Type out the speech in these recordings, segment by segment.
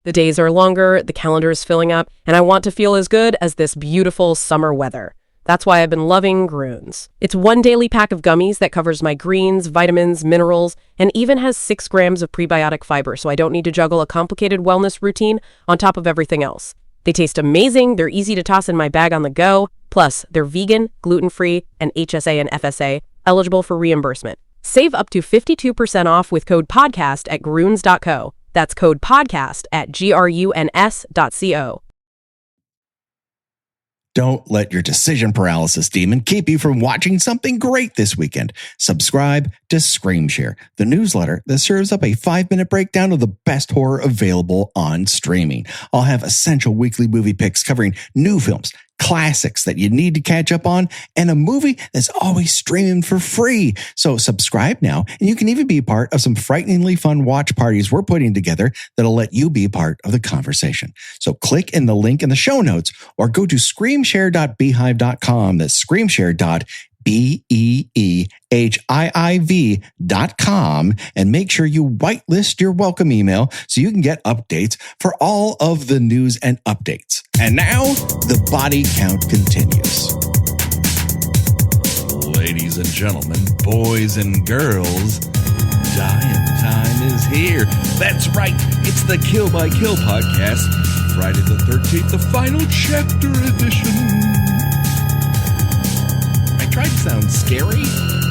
The days are longer, the calendar is filling up, and I want to feel as good as this beautiful summer weather. That's why I've been loving Groons. It's one daily pack of gummies that covers my greens, vitamins, minerals, and even has 6 grams of prebiotic fiber, so I don't need to juggle a complicated wellness routine on top of everything else. They taste amazing, they're easy to toss in my bag on the go, plus they're vegan, gluten-free, and HSA and FSA, eligible for reimbursement. Save up to 52% off with code PODCAST at Groons.co. That's code PODCAST at GRUNS.co. Don't let your decision paralysis demon keep you from watching something great this weekend. Subscribe to ScreamShare, the newsletter that serves up a 5-minute breakdown of the best horror available on streaming. I'll have essential weekly movie picks covering new films, classics that you need to catch up on, and a movie that's always streaming for free. So subscribe now, and you can even be part of some frighteningly fun watch parties we're putting together that'll let you be part of the conversation. So click in the link in the show notes or go to screamshare.beehive.com. That's screamshare.beehive.com, and make sure you whitelist your welcome email so you can get updates for all of the news and updates. And now the body count continues. Ladies and gentlemen, boys and girls, dying time is here. That's right, it's the Kill by Kill podcast, Friday the 13th, the final chapter edition. I tried to sound scary,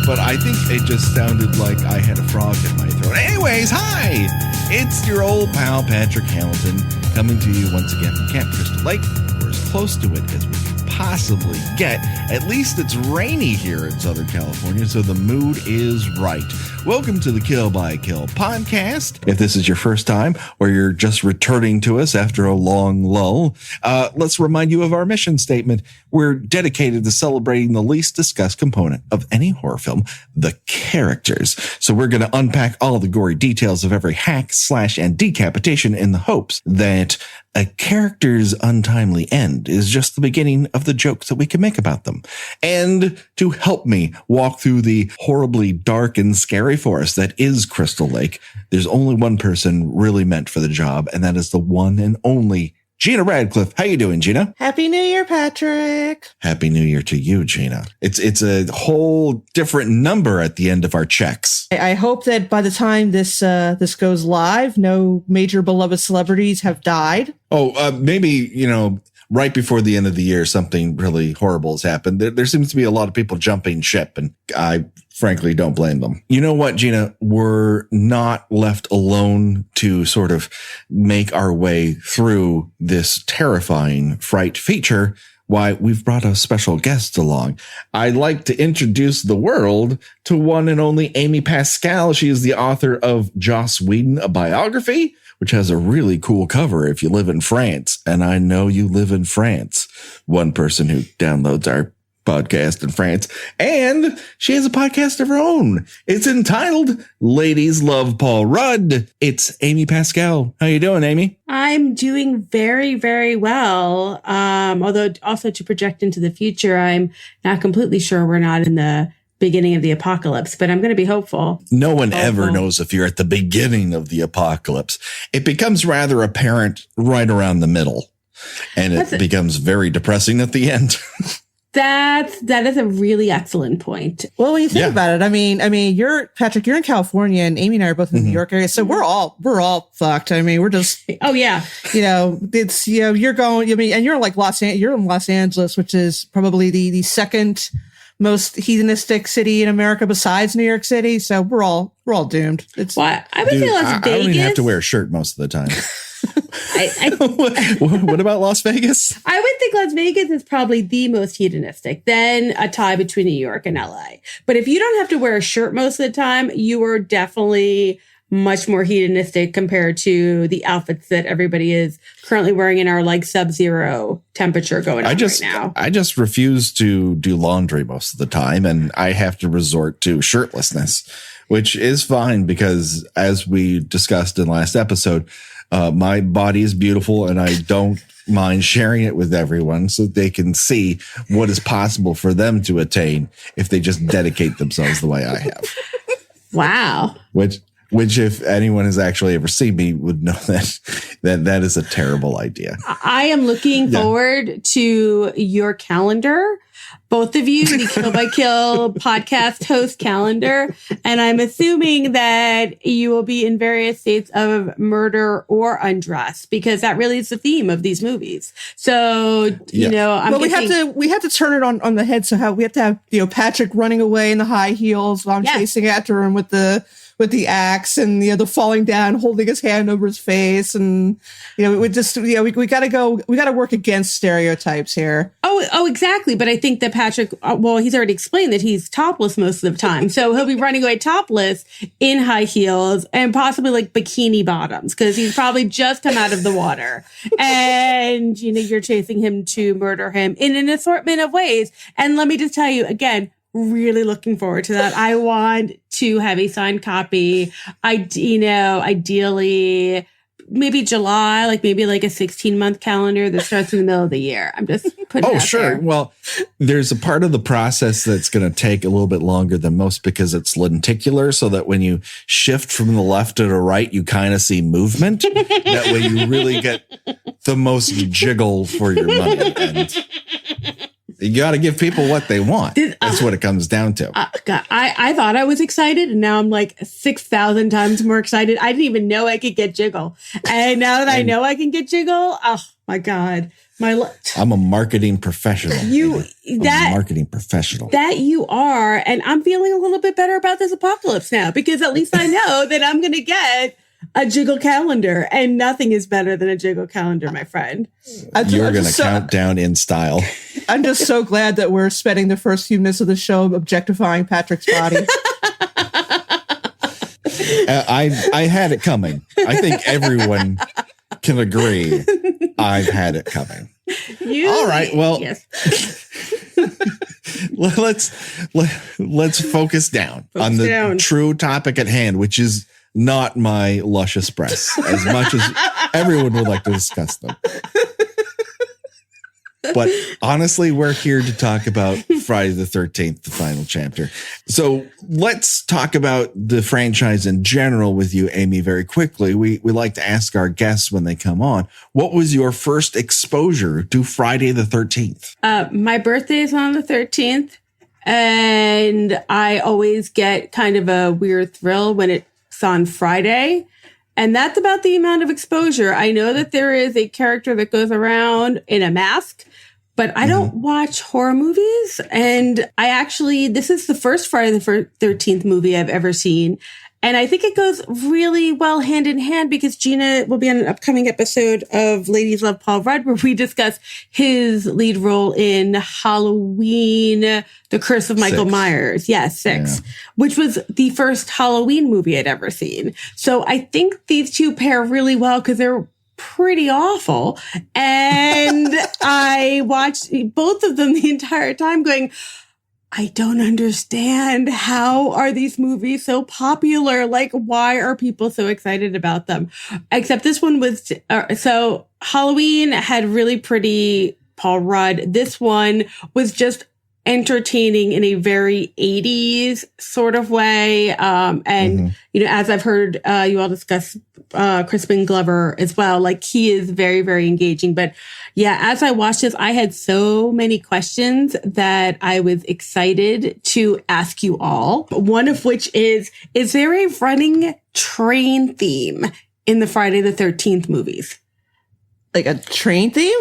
but I think it just sounded like I had a frog in my throat. Anyways, hi! It's your old pal Patrick Hamilton coming to you once again from Camp Crystal Lake. We're as close to it as we can possibly get. At least it's rainy here in Southern California, so the mood is right. Welcome to the Kill by Kill podcast. If this is your first time or you're just returning to us after a long lull, let's remind you of our mission statement. We're dedicated to celebrating the least discussed component of any horror film, the characters. So we're going to unpack all the gory details of every hack, slash, and decapitation in the hopes that a character's untimely end is just the beginning of the jokes that we can make about them. And to help me walk through the horribly dark and scary forest that is Crystal Lake, there's only one person really meant for the job, and that is the one and only Gina Radcliffe. How you doing, Gina? Happy New Year, Patrick. Happy New Year to you, Gina. It's a whole different number at the end of our checks. I hope that by the time this goes live, no major beloved celebrities have died. Oh, maybe, right before the end of the year, something really horrible has happened. There seems to be a lot of people jumping ship, and I frankly don't blame them. You know what, Gina? We're not left alone to sort of make our way through this terrifying fright feature. Why, we've brought a special guest along. I'd like to introduce the world to one and only Amy Pascale. She is the author of Joss Whedon, a biography, which has a really cool cover if you live in France. And I know you live in France. One person who downloads our podcast in France. And she has a podcast of her own. It's entitled Ladies Love Paul Rudd. It's Amy Pascale. How you doing, Amy? I'm doing very, very well. Although also to project into the future, I'm not completely sure we're not in the beginning of the apocalypse, but I'm going to be hopeful. No one ever knows if you're at the beginning of the apocalypse. It becomes rather apparent right around the middle, and it becomes very depressing at the end. That is a really excellent point. Well, when you think about it, I mean, Patrick, you're in California, and Amy and I are both in the New York area, so we're all fucked. I mean, we're just, oh yeah, it's, you're going, and you're like you're in Los Angeles, which is probably the second most hedonistic city in America besides New York City. So we're all doomed. It's I would say Las Vegas. I don't even have to wear a shirt most of the time. What about Las Vegas? I would think Las Vegas is probably the most hedonistic, then a tie between New York and LA. But if you don't have to wear a shirt most of the time, you are definitely much more hedonistic compared to the outfits that everybody is currently wearing in our like sub-zero temperature going on right now. I just refuse to do laundry most of the time, and I have to resort to shirtlessness, which is fine because, as we discussed in last episode, my body is beautiful, and I don't mind sharing it with everyone so they can see what is possible for them to attain if they just dedicate themselves the way I have. Wow. Which, if anyone has actually ever seen me, would know that is a terrible idea. I am looking forward to your calendar. Both of you, the Kill by Kill podcast host calendar. And I'm assuming that you will be in various states of murder or undress, because that really is the theme of these movies. So, you know, we have to turn it on the head. So how we have to have, Patrick running away in the high heels while I'm chasing after him with the axe, and the falling down, holding his hand over his face, and we gotta work against stereotypes here. Oh, exactly. But I think that Patrick, he's already explained that he's topless most of the time, so he'll be running away topless in high heels and possibly like bikini bottoms, because he's probably just come out of the water, and you're chasing him to murder him in an assortment of ways. And let me just tell you again, really looking forward to that. I want to have a signed copy. Ideally, maybe July, maybe a 16-month calendar that starts in the middle of the year. I'm just putting it out there. Well, there's a part of the process that's going to take a little bit longer than most, because it's lenticular, so that when you shift from the left to the right, you kind of see movement. That way you really get the most jiggle for your money. And you got to give people what they want. That's what it comes down to. God, I thought I was excited, and now I'm 6,000 times more excited. I didn't even know I could get jiggle. And now that I know I can get jiggle, oh my God. I'm a marketing professional. Marketing professional. That you are. And I'm feeling a little bit better about this apocalypse now, because at least I know that I'm going to get a jiggle calendar, and nothing is better than a jiggle calendar, my friend. You're going to count down in style. I'm just so glad that we're spending the first few minutes of the show objectifying Patrick's body. I had it coming. I think everyone can agree I've had it coming. All right. Well, yes. let's focus down on the true topic at hand, which is not my luscious breasts, as much as everyone would like to discuss them. But honestly, we're here to talk about Friday the 13th, the final chapter. So let's talk about the franchise in general with you, Amy, very quickly. We like to ask our guests when they come on, what was your first exposure to Friday the 13th? My birthday is on the 13th, and I always get kind of a weird thrill when it's on Friday. And that's about the amount of exposure. I know that there is a character that goes around in a mask, but I don't watch horror movies. And this is the first Friday the 13th movie I've ever seen. And I think it goes really well hand in hand, because Gina will be on an upcoming episode of Ladies Love Paul Rudd, where we discuss his lead role in Halloween, The Curse of Michael Myers. Yes, 6, which was the first Halloween movie I'd ever seen. So I think these two pair really well, because they're pretty awful. And I watched both of them the entire time going, I don't understand. How are these movies so popular? Why are people so excited about them? Except this one was, so Halloween had really pretty Paul Rudd. This one was just entertaining in a very 80s sort of way. As I've heard you all discuss Crispin Glover as well, he is very, very engaging. But yeah, as I watched this, I had so many questions that I was excited to ask you all. One of which is there a running train theme in the Friday the 13th movies? Like a train theme?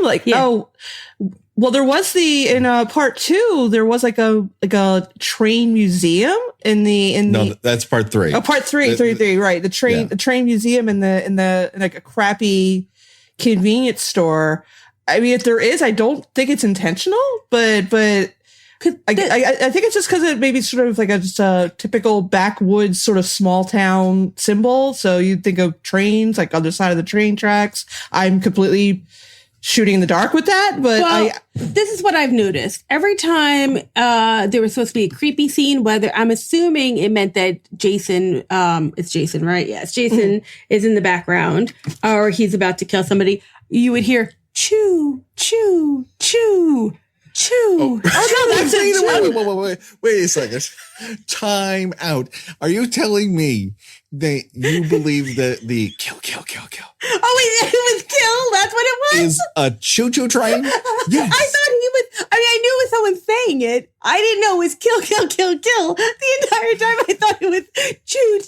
Well, there was in part 2, there was a train museum No, that's part 3. Oh, part 3, right. The train museum in a crappy convenience store. I mean, if there is, I don't think it's intentional, but I think it's just because it maybe sort of just a typical backwoods sort of small town symbol. So you think of trains, other side of the train tracks. I'm completely shooting in the dark with that, but this is what I've noticed. Every time there was supposed to be a creepy scene, whether I'm assuming it meant that Jason, it's Jason, right? Yeah, it's Jason is in the background, or he's about to kill somebody, you would hear choo, choo, choo, choo. Wait a second. Time out. Are you telling me You believe that the kill. Oh, it was kill. That's what it was. Is a choo-choo train? Yes. I thought he was. I knew it was someone saying it. I didn't know it was kill. The entire time I thought it was choo.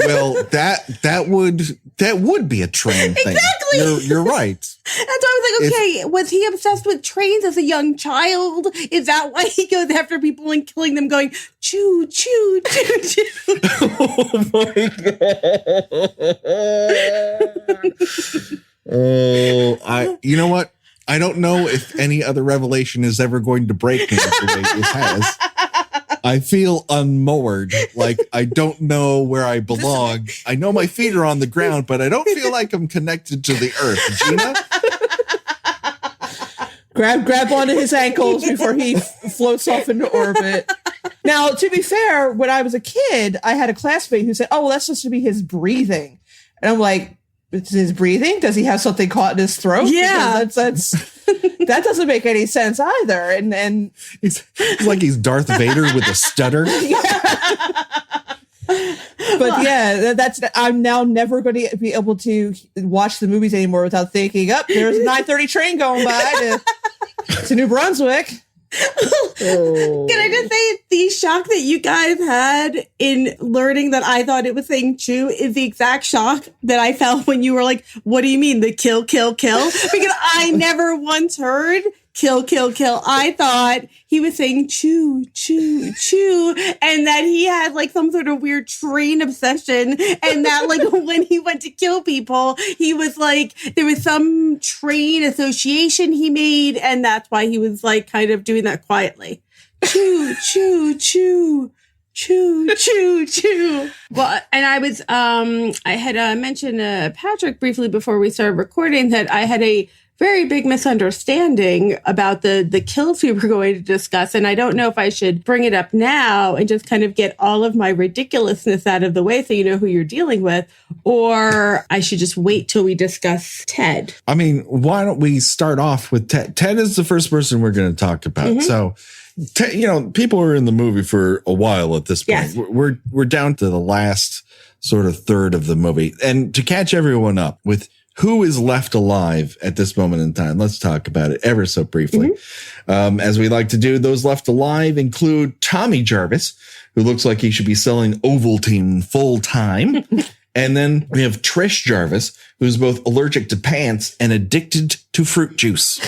Well, that would be a train thing. Exactly. You're right. That's why I was like, okay, was he obsessed with trains as a young child? Is that why he goes after people and killing them, going choo? Oh my god! You know what? I don't know if any other revelation is ever going to break me the way this has. I feel unmoored. Like I don't know where I belong. I know my feet are on the ground, but I don't feel like I'm connected to the earth. Gina? Grab onto his ankles before he floats off into orbit. Now, to be fair, when I was a kid, I had a classmate who said, "Oh, well, that's supposed to be his breathing," and I'm like, "It's his breathing? Does he have something caught in his throat?" Yeah, that's that doesn't make any sense either. And he's like he's Darth Vader with a stutter. But yeah, I'm now never going to be able to watch the movies anymore without thinking, there's a 9:30 train going by to New Brunswick. Can I just say the shock that you guys had in learning that I thought it was saying choo is the exact shock that I felt when you were like, what do you mean the kill? Because I never once heard kill. I thought he was saying choo, and that he had like some sort of weird train obsession, and that like when he went to kill people, he was like, there was some train association he made, and that's why he was like kind of doing that quietly. Choo. Well, and I was, I had mentioned Patrick briefly before we started recording that I had a very big misunderstanding about the kills we were going to discuss. And I don't know if I should bring it up now and just kind of get all of my ridiculousness out of the way so you know who you're dealing with, or I should just wait till we discuss Ted. I mean, why don't we start off with Ted? Ted is the first person we're going to talk about. Mm-hmm. So, people are in the movie for a while at this point. Yes. We're down to the last sort of third of the movie. And to catch everyone up with who is left alive at this moment in time, let's talk about it ever so briefly. Mm-hmm. As we like to do, those left alive include Tommy Jarvis, who looks like he should be selling Ovaltine full time. And then we have Trish Jarvis, who's both allergic to pants and addicted to fruit juice.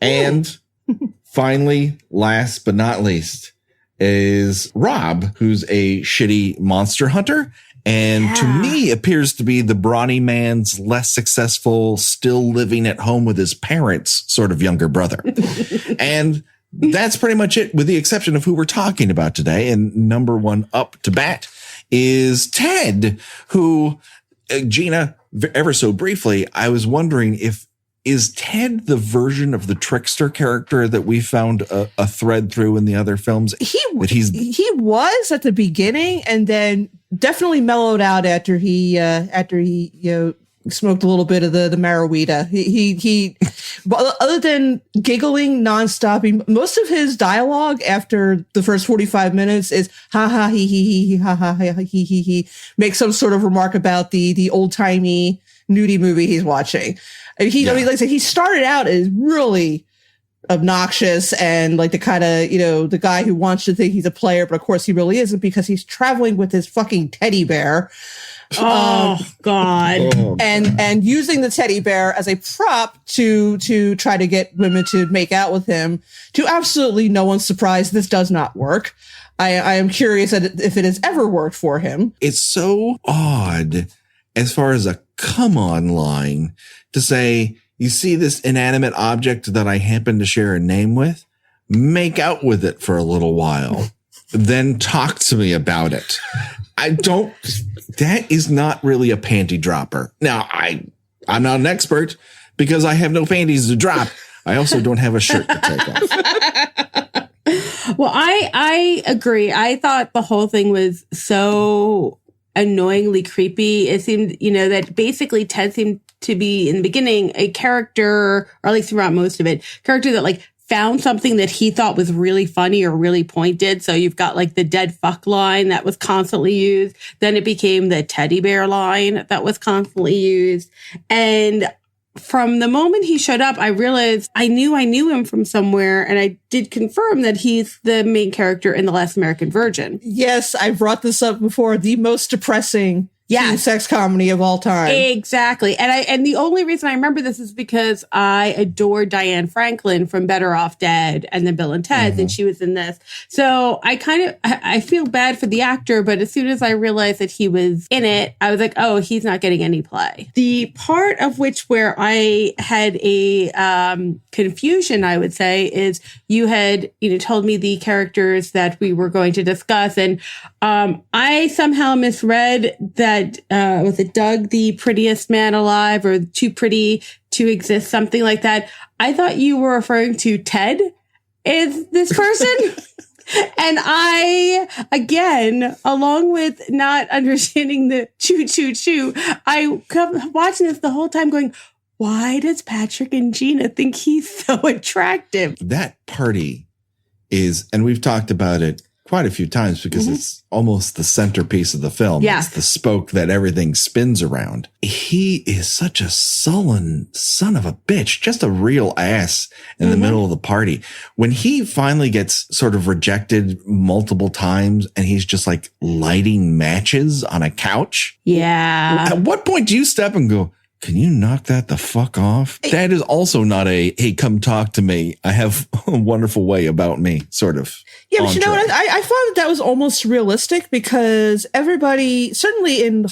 And finally, last but not least, is Rob, who's a shitty monster hunter. And to me, appears to be the brawny man's less successful, still living at home with his parents sort of younger brother. And that's pretty much it, with the exception of who we're talking about today. And number one up to bat is Ted, who, Gina, ever so briefly, I was wondering is Ted the version of the trickster character that we found a thread through in the other films? He was at the beginning, and then definitely mellowed out after he smoked a little bit of the marrawita. He other than giggling nonstop, most of his dialogue after the first 45 minutes is ha ha he ha ha he makes some sort of remark about the old timey nudie movie he's watching. I mean, like I said, he started out as really obnoxious and like the kind of, the guy who wants to think he's a player, but of course he really isn't because he's traveling with his fucking teddy bear. Oh, God. And using the teddy bear as a prop to try to get women to make out with him, to absolutely no one's surprise, this does not work. I am curious if it has ever worked for him. It's so odd as far as a come on line to say, you see this inanimate object that I happen to share a name with, make out with it for a little while, then talk to me about it. That is not really a panty dropper. Now, I'm not an expert because I have no panties to drop. I also don't have a shirt to take off. Well, I agree. I thought the whole thing was so annoyingly creepy. It seemed, that basically Ted seemed to be in the beginning a character, or at least throughout most of it, character that like found something that he thought was really funny or really pointed. So you've got like the dead fuck line that was constantly used. Then it became the teddy bear line that was constantly used. And from the moment he showed up, I realized I knew him from somewhere, and I did confirm that he's the main character in The Last American Virgin. Yes, I brought this up before. The most depressing sex comedy of all time. Exactly. And the only reason I remember this is because I adore Diane Franklin from Better Off Dead and then Bill and Ted, and she was in this. So I feel bad for the actor, but as soon as I realized that he was in it, I was like, oh, he's not getting any play. The part of which where I had a confusion, I would say, is you had, told me the characters that we were going to discuss, and I somehow misread that was it Doug, the prettiest man alive, or too pretty to exist, something like that. I thought you were referring to Ted as this person. And I, again, along with not understanding the choo choo choo, I kept watching this the whole time going, why does Patrick and Gina think he's so attractive? That party is, and we've talked about it quite a few times because it's almost the centerpiece of the film. Yeah. It's the spoke that everything spins around. He is such a sullen son of a bitch, just a real ass in the middle of the party. When he finally gets sort of rejected multiple times and he's just like lighting matches on a couch. Yeah. At what point do you step and go, can you knock that the fuck off? That is also not a, hey, come talk to me. I have a wonderful way about me sort of. Yeah, but you know what? I thought that was almost realistic because everybody, certainly in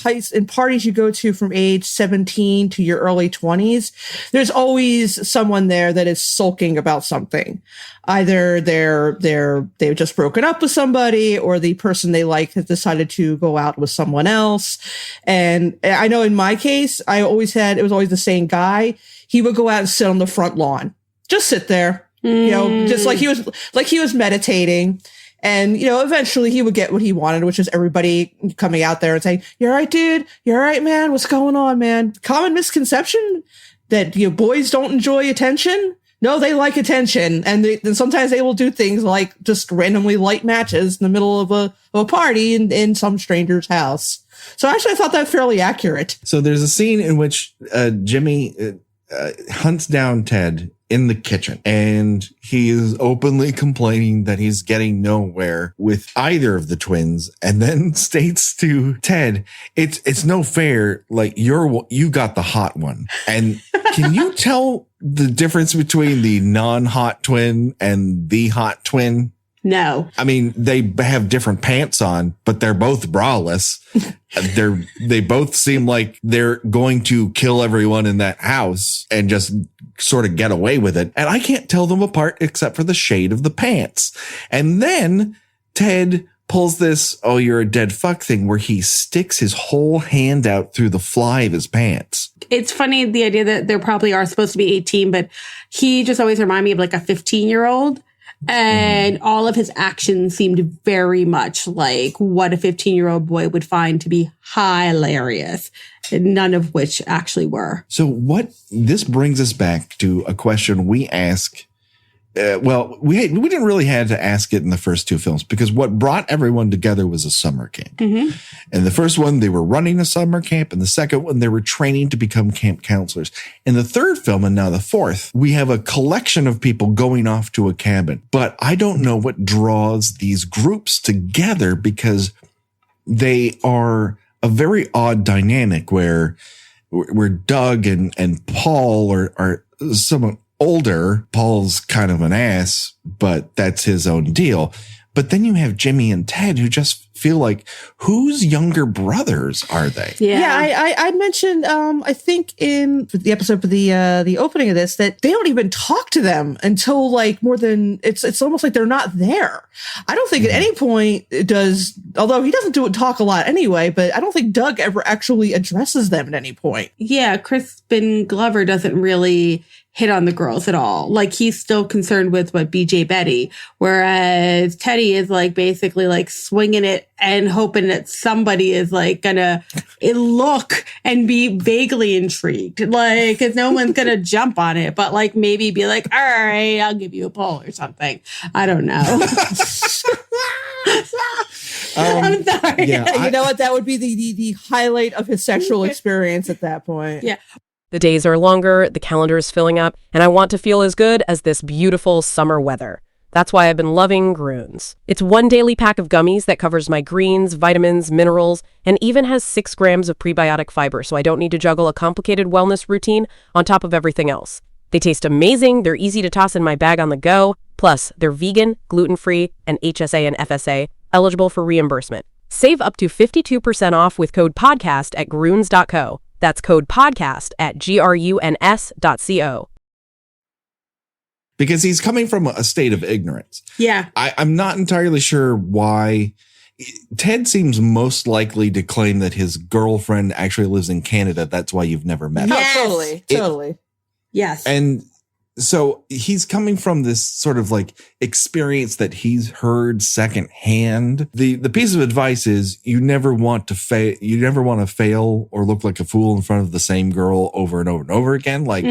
parties you go to from age 17 to your early 20s, there's always someone there that is sulking about something. Either they've just broken up with somebody, or the person they like has decided to go out with someone else. And I know in my case, it was always the same guy. He would go out and sit on the front lawn, just sit there, just like he was meditating. And, eventually he would get what he wanted, which is everybody coming out there and saying, "You all right, dude? You all right, man? What's going on, man?" Common misconception that, boys don't enjoy attention. No, they like attention. And sometimes they will do things like just randomly light matches in the middle of a party in some stranger's house. So actually I thought that fairly accurate. So there's a scene in which Jimmy hunts down Ted in the kitchen, and he is openly complaining that he's getting nowhere with either of the twins, and then states to Ted, it's no fair. Like you got the hot one. And can you tell the difference between the non-hot twin and the hot twin? No. I mean, they have different pants on, but they're both braless. They both seem like they're going to kill everyone in that house and just sort of get away with it. And I can't tell them apart except for the shade of the pants. And then Ted pulls this, "oh, you're a dead fuck" thing where he sticks his whole hand out through the fly of his pants. It's funny, the idea that there probably are supposed to be 18, but he just always reminded me of like a 15-year-old. And all of his actions seemed very much like what a 15-year-old boy would find to be hilarious, none of which actually were. So this brings us back to a question we ask. We didn't really have to ask it in the first two films because what brought everyone together was a summer camp. And the first one, they were running a summer camp. And the second one, they were training to become camp counselors. In the third film, and now the fourth, we have a collection of people going off to a cabin. But I don't know what draws these groups together because they are a very odd dynamic where Doug and Paul are somewhat older. Paul's kind of an ass, but that's his own deal. But then you have Jimmy and Ted who just feel like, whose younger brothers are they? Yeah, I mentioned, I think in the episode for the opening of this, that they don't even talk to them until like it's almost like they're not there. I don't think at any point although he doesn't talk a lot anyway, but I don't think Doug ever actually addresses them at any point. Yeah, Crispin Glover doesn't really hit on the girls at all. Like he's still concerned with what BJ Betty, whereas Teddy is like basically like swinging it and hoping that somebody is like gonna look and be vaguely intrigued, like because no one's gonna jump on it, but like maybe be like, all right, I'll give you a pull or something. I don't know. I'm sorry. Yeah, you know what? That would be the highlight of his sexual experience at that point. Yeah. The days are longer, the calendar is filling up, and I want to feel as good as this beautiful summer weather. That's why I've been loving Groons. It's one daily pack of gummies that covers my greens, vitamins, minerals, and even has 6 grams of prebiotic fiber, so I don't need to juggle a complicated wellness routine on top of everything else. They taste amazing, they're easy to toss in my bag on the go, plus they're vegan, gluten-free, and HSA and FSA, eligible for reimbursement. Save up to 52% off with code PODCAST at Groons.co. That's code PODCAST at GRUNS.co. Because he's coming from a state of ignorance. Yeah. I'm not entirely sure why. Ted seems most likely to claim that his girlfriend actually lives in Canada. That's why you've never met her. Oh, totally. Yes. And so he's coming from this sort of like experience that he's heard secondhand. The piece of advice is you never want to fail. You never want to fail or look like a fool in front of the same girl over and over and over again. Like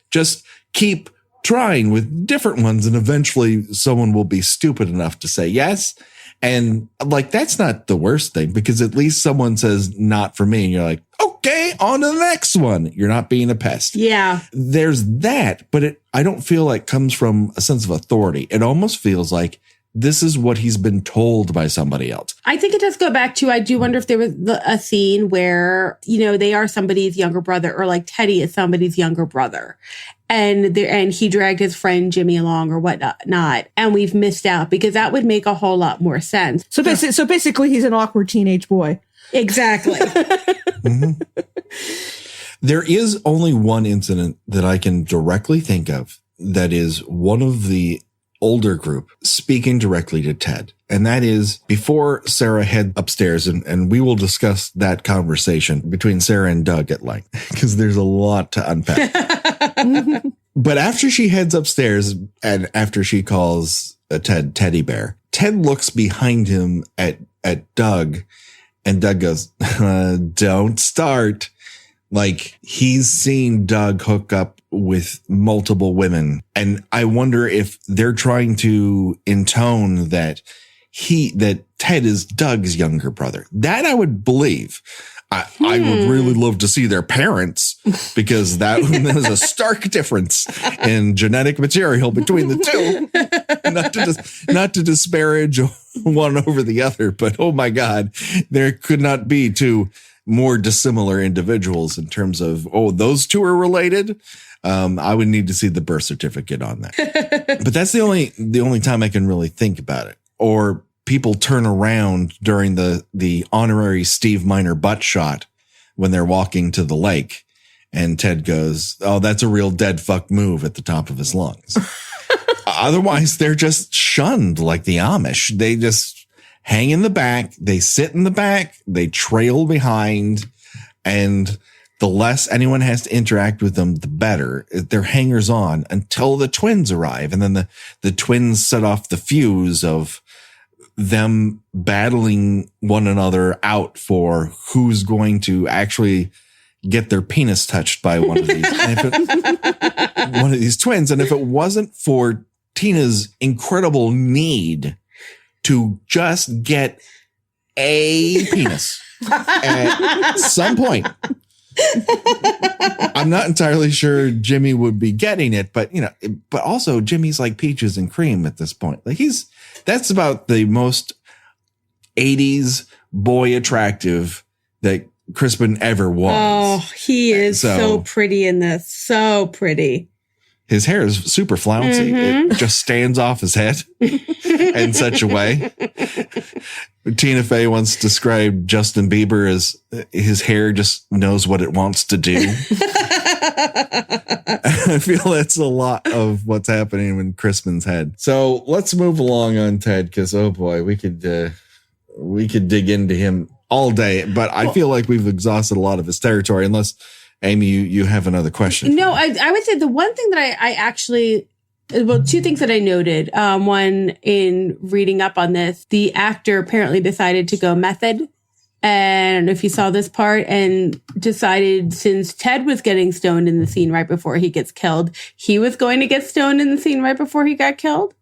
just keep trying with different ones and eventually someone will be stupid enough to say yes. And like, that's not the worst thing because at least someone says not for me. And you're like, okay, on to the next one. You're not being a pest. Yeah. There's that, but I don't feel like comes from a sense of authority. It almost feels like this is what he's been told by somebody else. I think it does go back to, I do wonder if there was a scene where, you know, they are somebody's younger brother or like Teddy is somebody's younger brother. And he dragged his friend Jimmy along or whatnot. And we've missed out because that would make a whole lot more sense. So basically he's an awkward teenage boy. Exactly. There is only one incident that I can directly think of that is one of the older group speaking directly to Ted. And that is before Sara head upstairs. And we will discuss that conversation between Sara and Doug at length because there's a lot to unpack. But after she heads upstairs and after she calls Ted teddy bear, Ted looks behind him at Doug and Doug goes, don't start. Like he's seen Doug hook up with multiple women. And I wonder if they're trying to intone that Ted is Doug's younger brother. That I would believe. I would really love to see their parents because that is a stark difference in genetic material between the two. Not to disparage one over the other, but oh my God, there could not be two more dissimilar individuals in terms of, oh, those two are related. I would need to see the birth certificate on that. But that's the only time I can really think about it. Or people turn around during the honorary Steve Miner butt shot when they're walking to the lake. And Ted goes, oh, that's a real dead fuck move at the top of his lungs. Otherwise, they're just shunned like the Amish. They just hang in the back. They sit in the back. They trail behind. And the less anyone has to interact with them, the better. They're hangers on until the twins arrive. And then the twins set off the fuse of them battling one another out for who's going to actually get their penis touched by one of these, one of these twins. And if it wasn't for Tina's incredible need to just get a penis at some point, I'm not entirely sure Jimmy would be getting it, but but also Jimmy's like peaches and cream at this point. Like that's about the most 80s boy attractive that Crispin ever was. Oh, he is so pretty in this. So pretty. His hair is super flouncy. It just stands off his head in such a way. Tina Fey once described Justin Bieber as his hair just knows what it wants to do. I feel that's a lot of what's happening in Crispin's head. So let's move along on Ted because, oh boy, we could dig into him all day. But I feel like we've exhausted a lot of his territory unless Amy, you have another question. No, I would say the one thing that I actually, well, two things that I noted. One, in reading up on this, the actor apparently decided to go method. And I don't know if you saw this part, and decided, since Ted was getting stoned in the scene right before he gets killed, he was going to get stoned in the scene right before he got killed.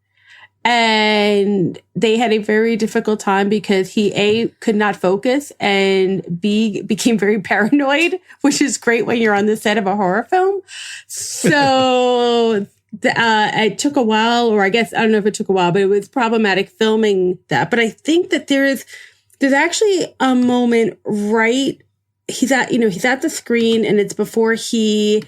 And they had a very difficult time because he, A, could not focus, and B, became very paranoid, which is great when you're on the set of a horror film. So it took a while, or I guess, I don't know if it took a while, but it was problematic filming that. But I think that there's actually a moment he's at the screen, and it's before he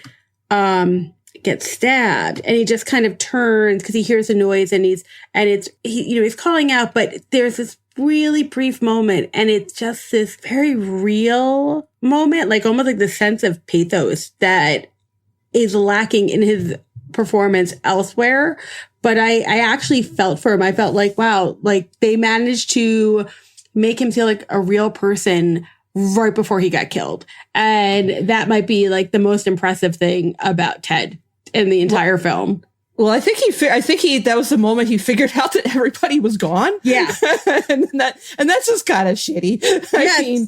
gets stabbed, and he just kind of turns because he hears a noise, and he's calling out, but there's this really brief moment, and it's just this very real moment, like almost like the sense of pathos that is lacking in his performance elsewhere. But I actually felt for him. I felt like, wow, like they managed to make him feel like a real person right before he got killed. And that might be like the most impressive thing about Ted in the entire film. Well, I think that was the moment he figured out that everybody was gone. Yeah. and that's just kind of shitty. Yes.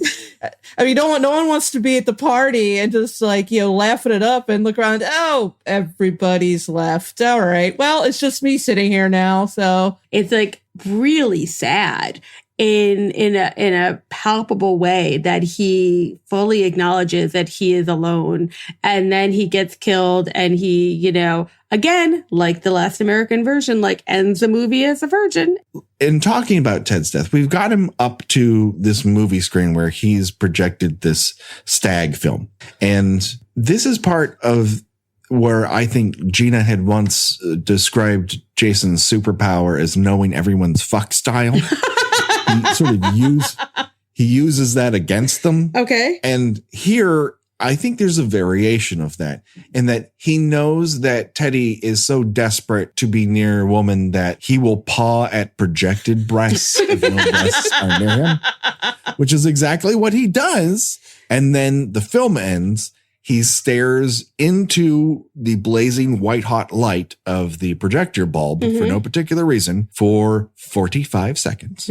I mean, no one wants to be at the party and just like, laughing it up and look around. Oh, everybody's left. All right. Well, it's just me sitting here now. So it's like really sad in a palpable way that he fully acknowledges that he is alone, and then he gets killed, and he, again, like the last American version, like ends the movie as a virgin. In talking about Ted's death, we've got him up to this movie screen where he's projected this stag film. And this is part of where I think Gina had once described Jason's superpower as knowing everyone's fuck style. He uses that against them. Okay. And here, I think there's a variation of that, in that he knows that Teddy is so desperate to be near a woman that he will paw at projected breasts if no breasts are near him, which is exactly what he does. And then the film ends. He stares into the blazing white hot light of the projector bulb for no particular reason for 45 seconds.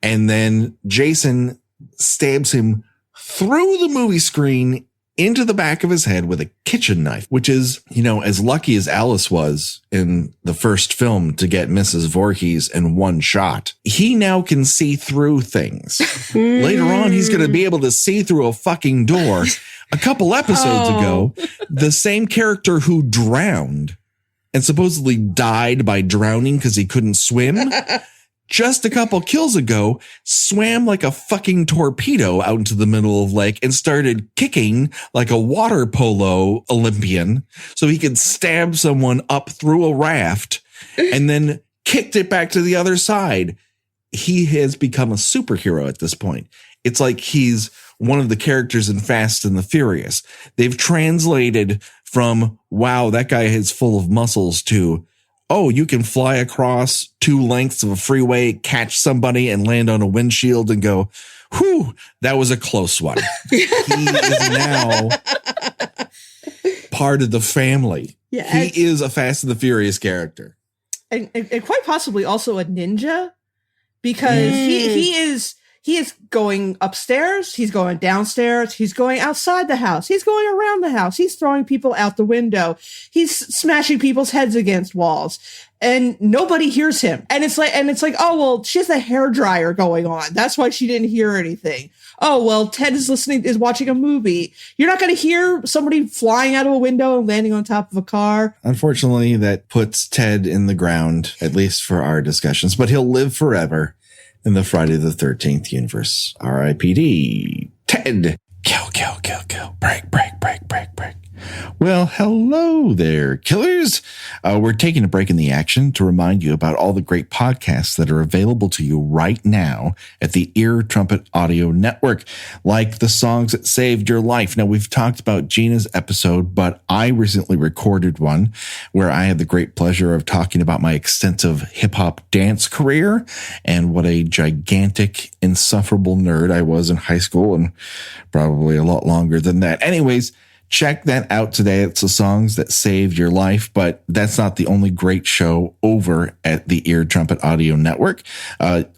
And then Jason stabs him through the movie screen into the back of his head with a kitchen knife, which is, as lucky as Alice was in the first film to get Mrs. Voorhees in one shot. He now can see through things. Later on, he's going to be able to see through a fucking door. A couple episodes ago, the same character who drowned and supposedly died by drowning because he couldn't swim, just a couple kills ago, swam like a fucking torpedo out into the middle of the lake and started kicking like a water polo Olympian so he could stab someone up through a raft and then kicked it back to the other side. He has become a superhero at this point. It's like he's one of the characters in Fast and the Furious. They've translated from, wow, that guy is full of muscles, to, oh, you can fly across 2 lengths of a freeway, catch somebody and land on a windshield and go, whew, that was a close one. He is now part of the family. Yeah, he is a Fast and the Furious character. And quite possibly also a ninja, because he is going upstairs, he's going downstairs, he's going outside the house, he's going around the house, he's throwing people out the window, he's smashing people's heads against walls, and nobody hears him. And it's like, oh, well, she has the hairdryer going on. That's why she didn't hear anything. Oh, well, Ted is watching a movie. You're not going to hear somebody flying out of a window and landing on top of a car. Unfortunately, that puts Ted in the ground, at least for our discussions, but he'll live forever in the Friday the 13th universe. R.I.P.D. Ted. Kill, kill, kill, kill. Break, break, break, break, break. Well, hello there, killers. We're taking a break in the action to remind you about all the great podcasts that are available to you right now at the Ear Trumpet Audio Network, like The Songs That Saved Your Life. Now, we've talked about Gina's episode, but I recently recorded one where I had the great pleasure of talking about my extensive hip-hop dance career and what a gigantic, insufferable nerd I was in high school, and probably a lot longer than that. Anyways, Check that out today. It's the songs that saved your life, but that's not the only great show over at the Ear Trumpet Audio Network.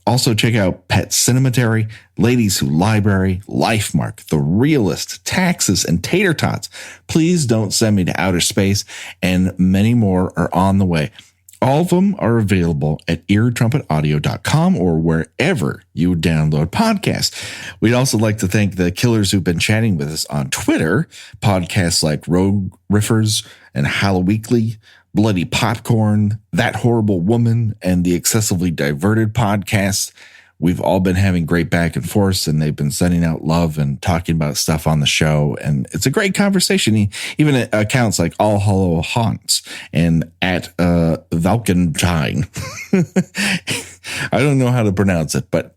Also check out Pet Cinematary, Ladies Who Library, Lifemark, The Realist, Taxes, and Tater Tots. Please Don't Send Me to Outer Space, and many more are on the way. All of them are available at eartrumpetaudio.com or wherever you download podcasts. We'd also like to thank the killers who've been chatting with us on Twitter. Podcasts like Rogue Riffers and Halloweekly, Bloody Popcorn, That Horrible Woman, and the Excessively Diverted podcast. We've all been having great back and forth, and they've been sending out love and talking about stuff on the show. And it's a great conversation. Even at accounts like All Hollow Haunts and at Valkentine. I don't know how to pronounce it, but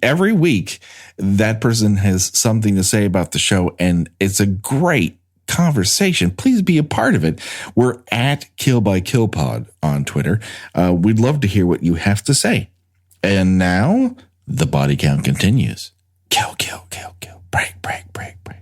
every week that person has something to say about the show, and it's a great conversation. Please be a part of it. We're at Kill by Kill Pod on Twitter. We'd love to hear what you have to say. And now the body count continues. Kill, kill, kill, kill. Break, break, break, break.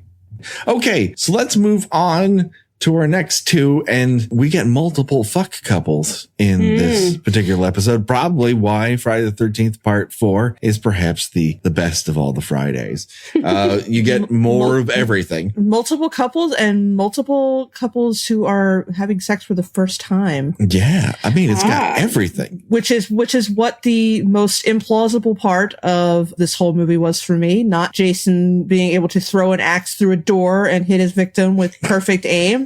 Okay, so let's move on to our next two, and we get multiple fuck couples in this particular episode. Probably why Friday the 13th Part 4 is perhaps the best of all the Fridays. You get more of everything. Multiple couples and multiple couples who are having sex for the first time. Yeah, I mean, it's got everything. Which is what the most implausible part of this whole movie was for me. Not Jason being able to throw an axe through a door and hit his victim with perfect aim.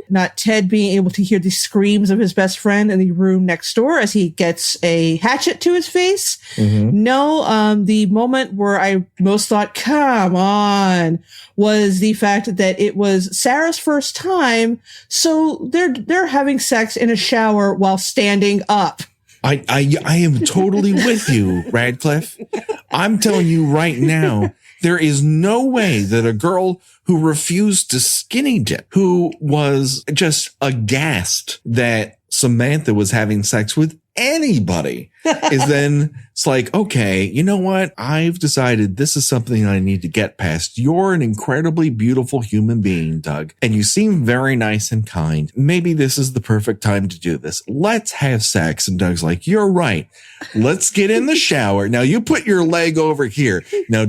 Not Ted being able to hear the screams of his best friend in the room next door as he gets a hatchet to his face. No, the moment where I most thought, come on, was the fact that it was Sarah's first time. So they're having sex in a shower while standing up. I am totally with you, Radcliffe. I'm telling you right now, there is no way that a girl who refused to skinny dip, who was just aghast that Samantha was having sex with anybody, is then it's like, okay, you know what? I've decided this is something I need to get past. You're an incredibly beautiful human being, Doug, and you seem very nice and kind. Maybe this is the perfect time to do this. Let's have sex. And Doug's like, you're right. Let's get in the shower. Now you put your leg over here. Now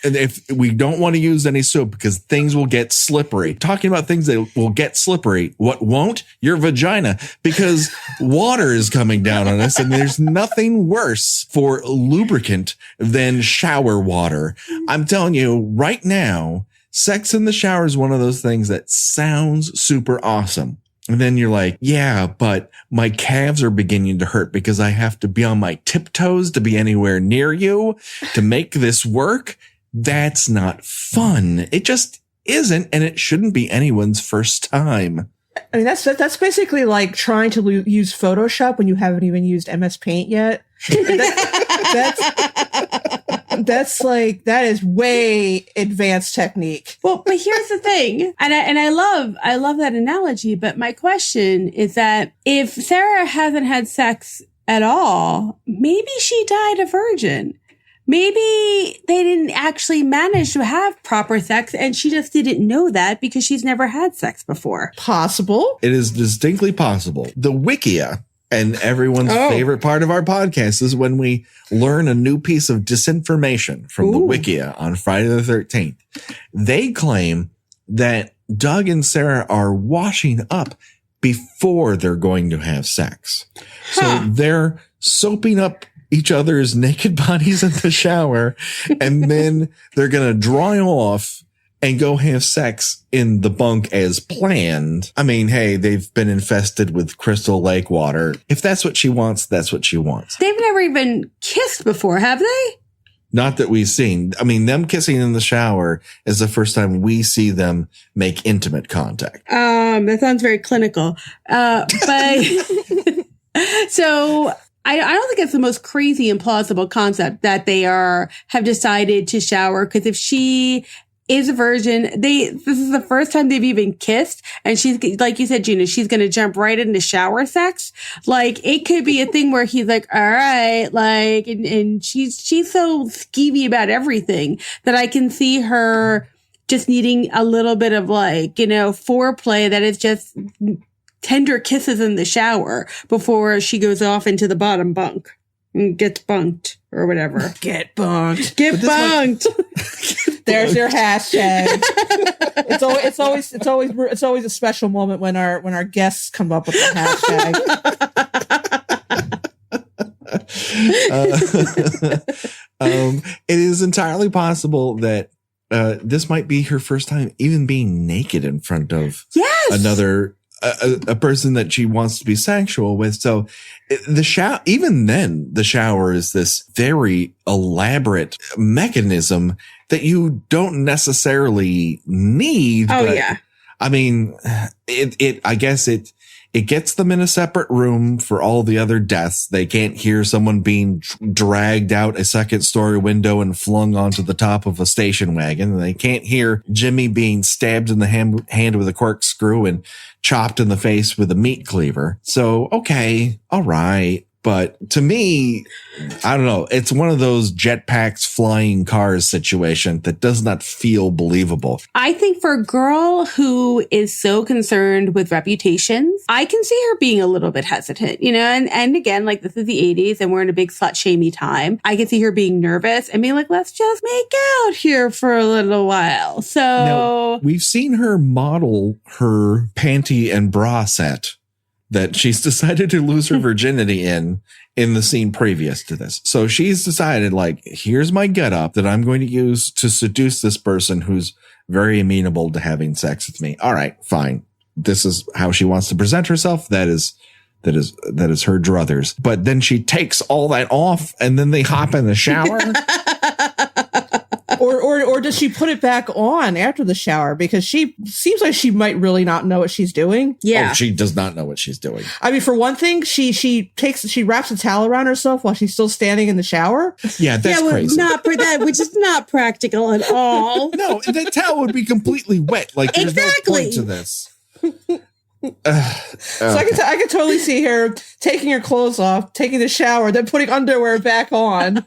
if we don't want to use any soap because things will get slippery. Talking about things that will get slippery. What won't? Your vagina, because water is coming down on us, and there's nothing worse for lubricant than shower water. I'm telling you right now, sex in the shower is one of those things that sounds super awesome. And then you're like, yeah, but my calves are beginning to hurt because I have to be on my tiptoes to be anywhere near you to make this work. That's not fun. It just isn't, and it shouldn't be anyone's first time. I mean, that's basically like trying to use Photoshop when you haven't even used MS Paint yet. That is way advanced technique. Well, but here's the thing, and I love that analogy. But my question is that if Sara hasn't had sex at all, maybe she died a virgin. Maybe they didn't actually manage to have proper sex, and she just didn't know that because she's never had sex before. Possible. It is distinctly possible. The Wikia, and everyone's favorite part of our podcast, is when we learn a new piece of disinformation from the Wikia on Friday the 13th. They claim that Doug and Sara are washing up before they're going to have sex. So they're soaping up each other's naked bodies in the shower, and then they're going to dry off and go have sex in the bunk as planned. I mean, hey, they've been infested with Crystal Lake water. If that's what she wants, that's what she wants. They've never even kissed before, have they? Not that we've seen. I mean, them kissing in the shower is the first time we see them make intimate contact. That sounds very clinical. But so I don't think it's the most crazy and plausible concept that they have decided to shower, because if she is a virgin, this is the first time they've even kissed, and she's, like you said, Gina, she's going to jump right into shower sex. Like, it could be a thing where he's like, all right, like, and she's so skeevy about everything that I can see her just needing a little bit of like, foreplay that is just tender kisses in the shower before she goes off into the bottom bunk and gets bunked or whatever. Get bunked. Get bunked. There's your hashtag. It's always a special moment when our guests come up with the hashtag. It is entirely possible that this might be her first time even being naked in front of another a person that she wants to be sexual with. So the shower, even then, the shower is this very elaborate mechanism that you don't necessarily need. Oh, but, yeah. I mean, I guess it gets them in a separate room for all the other deaths. They can't hear someone being dragged out a second story window and flung onto the top of a station wagon. And they can't hear Jimmy being stabbed in the hand with a corkscrew and chopped in the face with a meat cleaver. So, okay. All right. But to me, I don't know. It's one of those jetpacks flying cars situation that does not feel believable. I think for a girl who is so concerned with reputations, I can see her being a little bit hesitant, and again, like this is the 80s and we're in a big slut shamey time. I can see her being nervous and being like, let's just make out here for a little while. So now, we've seen her model her panty and bra set that she's decided to lose her virginity in the scene previous to this. So she's decided, like, here's my get up that I'm going to use to seduce this person who's very amenable to having sex with me. All right, fine. This is how she wants to present herself. That is her druthers. But then she takes all that off and then they hop in the shower. Or does she put it back on after the shower? Because she seems like she might really not know what she's doing. Yeah. Oh, she does not know what she's doing. I mean, for one thing, she wraps a towel around herself while she's still standing in the shower. Yeah, that's crazy. Which is not practical at all. No, that towel would be completely wet. Like, there's Exactly. no point to this. So I can totally see her taking her clothes off, taking the shower, then putting underwear back on.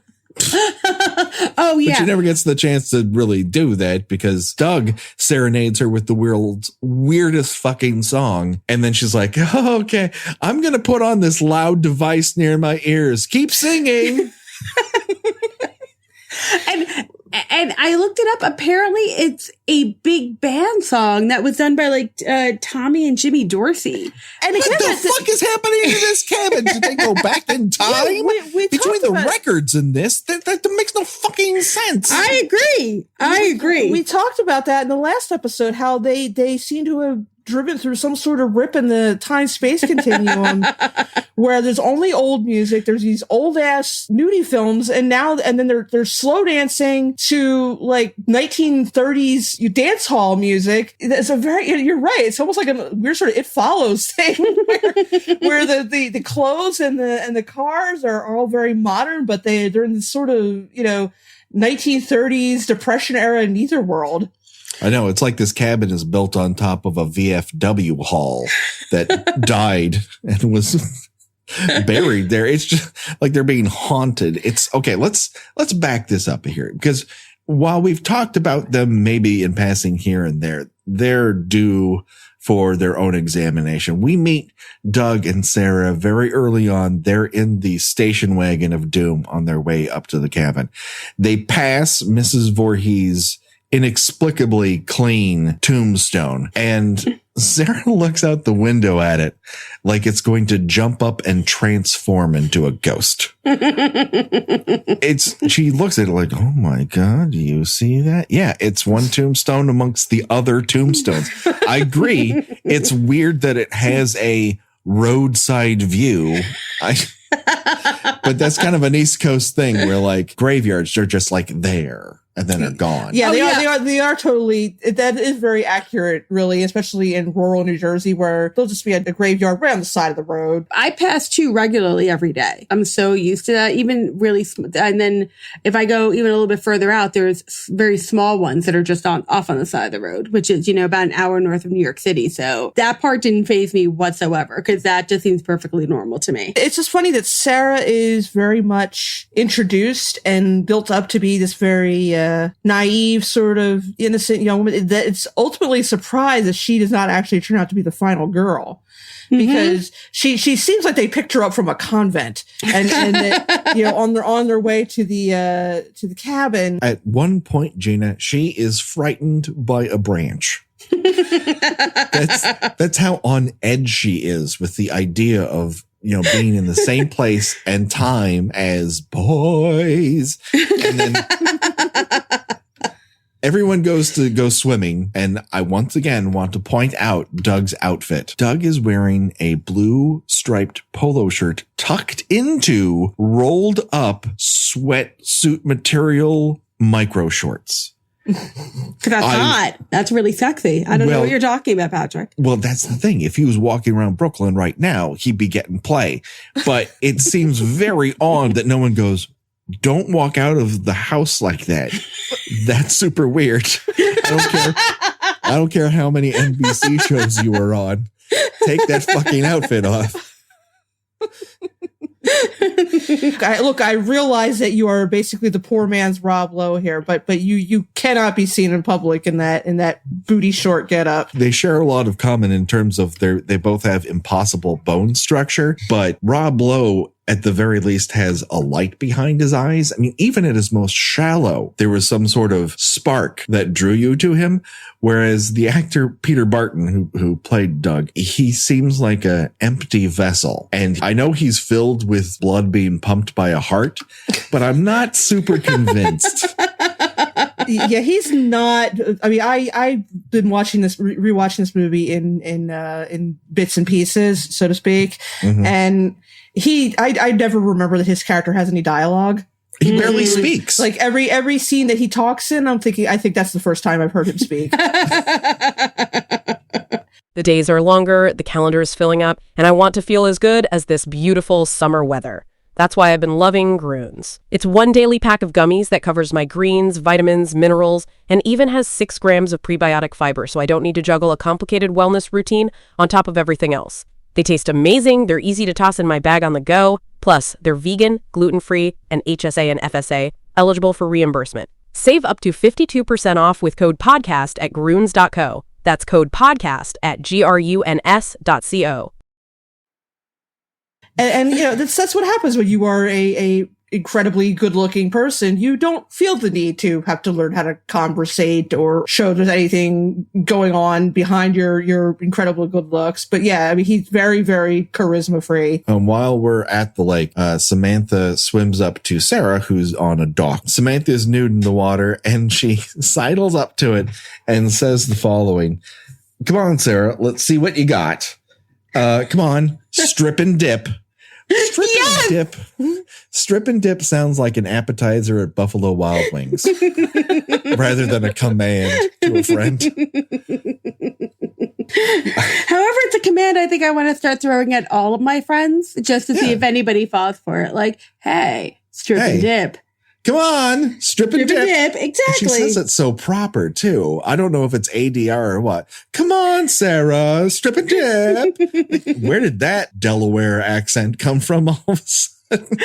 Oh, yeah. But she never gets the chance to really do that because Doug serenades her with the world's weirdest fucking song. And then she's like, oh, okay, I'm going to put on this loud device near my ears. Keep singing. And I looked it up. Apparently, it's a big band song that was done by like Tommy and Jimmy Dorsey. And What the fuck is happening in this cabin? Did they go back in time? we Between the about, records and this, that makes no fucking sense. I agree. We talked about that in the last episode, how they seem to have driven through some sort of rip in the time-space continuum where there's only old music, there's these old-ass nudie films, and then they're slow dancing to like 1930s dance hall music. It's you're right, it's almost like a weird sort of It Follows thing where the clothes and the cars are all very modern, but they're in this sort of 1930s Depression era neither world. I know. It's like this cabin is built on top of a VFW hall that died and was buried there. It's just like they're being haunted. It's okay. Let's back this up here, because while we've talked about them maybe in passing here and there, they're due for their own examination. We meet Doug and Sara very early on. They're in the station wagon of doom on their way up to the cabin. They pass Mrs. Voorhees' inexplicably clean tombstone, and Sara looks out the window at it like it's going to jump up and transform into a ghost. She looks at it like, oh my God, do you see that? Yeah, it's one tombstone amongst the other tombstones. I agree. It's weird that it has a roadside view. But that's kind of an East Coast thing where like graveyards are just like there and then are gone. Yeah, they are totally, that is very accurate, really, especially in rural New Jersey where there'll just be a graveyard right on the side of the road. I pass two regularly every day. I'm so used to that, even really, and then if I go even a little bit further out, there's very small ones that are just off on the side of the road, which is, about an hour north of New York City. So that part didn't faze me whatsoever because that just seems perfectly normal to me. It's just funny that Sara is very much introduced and built up to be this very naive, sort of innocent young woman, that it's ultimately surprised that she does not actually turn out to be the final girl. Because she seems like they picked her up from a convent, and that, on their way to the cabin. At one point, Gina, she is frightened by a branch. That's how on edge she is with the idea of being in the same place and time as boys, and then everyone goes to go swimming, and I once again want to point out Doug's outfit. Doug is wearing a blue striped polo shirt tucked into rolled up sweatsuit material micro shorts. That's hot. That's really sexy. I don't know what you're talking about, Patrick. Well, that's the thing. If he was walking around Brooklyn right now, he'd be getting play. But it seems very odd that no one goes, don't walk out of the house like that. That's super weird. I don't care how many NBC shows you are on. Take that fucking outfit off. I realize that you are basically the poor man's Rob Lowe here, but you cannot be seen in public in that booty short getup. They share a lot of common in terms of they both have impossible bone structure, but Rob Lowe at the very least has a light behind his eyes. I mean, even at his most shallow, there was some sort of spark that drew you to him. Whereas the actor Peter Barton, who played Doug, he seems like an empty vessel. And I know he's filled with blood being pumped by a heart, but I'm not super convinced. Yeah, he's not. I mean, I've been watching this, rewatching this movie in bits and pieces, so to speak, and I never remember that his character has any dialogue. He barely speaks. Like every scene that he talks in, I think that's the first time I've heard him speak. The days are longer, the calendar is filling up, and I want to feel as good as this beautiful summer weather. That's why I've been loving Groons. It's one daily pack of gummies that covers my greens, vitamins, minerals, and even has 6 grams of prebiotic fiber, so I don't need to juggle a complicated wellness routine on top of everything else. They taste amazing, they're easy to toss in my bag on the go, plus they're vegan, gluten-free, and HSA and FSA, eligible for reimbursement. Save up to 52% off with code PODCAST at Groons.co. That's code PODCAST at GRUNS.co. And that's what happens when you are a incredibly good-looking person. You don't feel the need to have to learn how to conversate or show there's anything going on behind your incredibly good looks. But yeah, I mean, he's very, very charisma-free. While we're at the lake, Samantha swims up to Sara, who's on a dock. Samantha is nude in the water, and she sidles up to it and says the following. Come on, Sara, let's see what you got. Come on, strip and dip. Strip and dip. Strip and dip sounds like an appetizer at Buffalo Wild Wings rather than a command to a friend. However, it's a command I think I want to start throwing at all of my friends just to see if anybody falls for it. Like, hey, strip and dip. Come on, strip and dip. Exactly. And she says it so proper, too. I don't know if it's ADR or what. Come on, Sara, strip and dip. Where did that Delaware accent come from all of a sudden?